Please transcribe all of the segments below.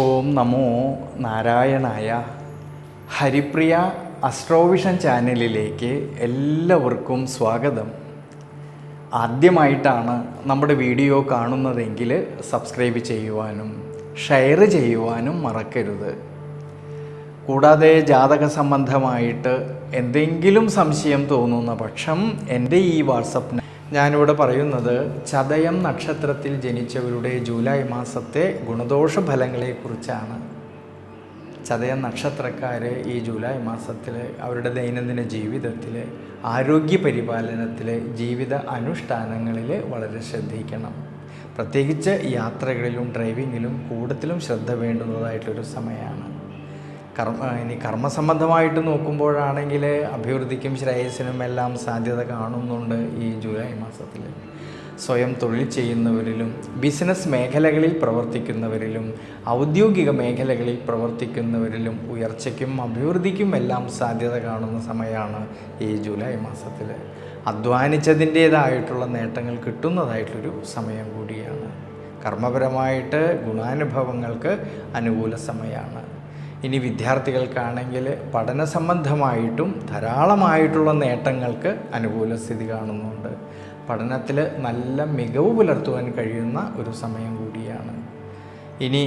ഓം നമോ നാരായണായ. ഹരിപ്രിയ അസ്ട്രോവിഷൻ ചാനലിലേക്ക് എല്ലാവർക്കും സ്വാഗതം. ആദ്യമായിട്ടാണ് നമ്മുടെ വീഡിയോ കാണുന്നതെങ്കിൽ സബ്സ്ക്രൈബ് ചെയ്യുവാനും ഷെയർ ചെയ്യുവാനും മറക്കരുത്. കൂടാതെ ജാതക സംബന്ധമായിട്ട് എന്തെങ്കിലും സംശയം തോന്നുന്ന പക്ഷം എൻ്റെ ഈ വാട്സപ്പ് ഞാനിവിടെ പറയുന്നത് ചതയം നക്ഷത്രത്തിൽ ജനിച്ചവരുടെ ജൂലൈ മാസത്തെ ഗുണദോഷ ഫലങ്ങളെക്കുറിച്ചാണ്. ചതയം നക്ഷത്രക്കാർ ഈ ജൂലൈ മാസത്തിൽ അവരുടെ ദൈനംദിന ജീവിതത്തിൽ, ആരോഗ്യ പരിപാലനത്തിൽ, ജീവിത അനുഷ്ഠാനങ്ങളിൽ വളരെ ശ്രദ്ധിക്കണം. പ്രത്യേകിച്ച് യാത്രകളിലും ഡ്രൈവിങ്ങിലും കൂടുതലും ശ്രദ്ധ വേണ്ടുന്നതായിട്ടൊരു സമയമാണ്. ഇനി കർമ്മസംബന്ധമായിട്ട് നോക്കുമ്പോഴാണെങ്കിൽ അഭിവൃദ്ധിക്കും ശ്രേയസ്സിനും എല്ലാം സാധ്യത കാണുന്നുണ്ട്. ഈ ജൂലൈ മാസത്തിൽ സ്വയം തൊഴിൽ ചെയ്യുന്നവരിലും, ബിസിനസ് മേഖലകളിൽ പ്രവർത്തിക്കുന്നവരിലും, ഔദ്യോഗിക മേഖലകളിൽ പ്രവർത്തിക്കുന്നവരിലും ഉയർച്ചയ്ക്കും അഭിവൃദ്ധിക്കും എല്ലാം സാധ്യത കാണുന്ന സമയമാണ് ഈ ജൂലൈ മാസത്തിൽ. അധ്വാനിച്ചതിൻ്റേതായിട്ടുള്ള നേട്ടങ്ങൾ കിട്ടുന്നതായിട്ടൊരു സമയം കൂടിയാണ്. കർമ്മപരമായിട്ട് ഗുണാനുഭവങ്ങൾക്ക് അനുകൂല സമയമാണ്. ഇനി വിദ്യാർത്ഥികൾക്കാണെങ്കിൽ പഠന സംബന്ധമായിട്ടും ധാരാളമായിട്ടുള്ള നേട്ടങ്ങൾക്ക് അനുകൂല സ്ഥിതി കാണുന്നുണ്ട്. പഠനത്തിൽ നല്ല മികവ് പുലർത്തുവാൻ കഴിയുന്ന ഒരു സമയം കൂടിയാണ്. ഇനി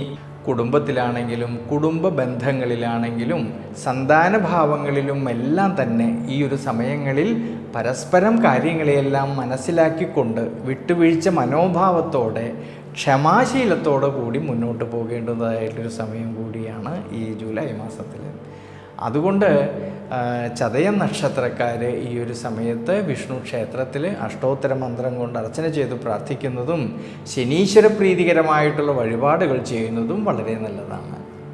കുടുംബത്തിലാണെങ്കിലും കുടുംബ ബന്ധങ്ങളിലാണെങ്കിലും സന്താനഭാവങ്ങളിലും എല്ലാം തന്നെ ഈ ഒരു സമയങ്ങളിൽ പരസ്പരം കാര്യങ്ങളെയെല്ലാം മനസ്സിലാക്കിക്കൊണ്ട് വിട്ടുവീഴ്ച മനോഭാവത്തോടെ ക്ഷമാശീലത്തോടു കൂടി മുന്നോട്ട് പോകേണ്ടതായിട്ടൊരു സമയം കൂടിയാണ് ഈ ജൂലൈ മാസത്തിൽ. അതുകൊണ്ട് ചതയം നക്ഷത്രക്കാർ ഈ ഒരു സമയത്ത് വിഷ്ണു ക്ഷേത്രത്തിൽ അഷ്ടോത്തര മന്ത്രം കൊണ്ട് അർച്ചന ചെയ്ത് പ്രാർത്ഥിക്കുന്നതും ശനീശ്വര പ്രീതികരമായിട്ടുള്ള വഴിപാടുകൾ ചെയ്യുന്നതും വളരെ നല്ലതാണ്.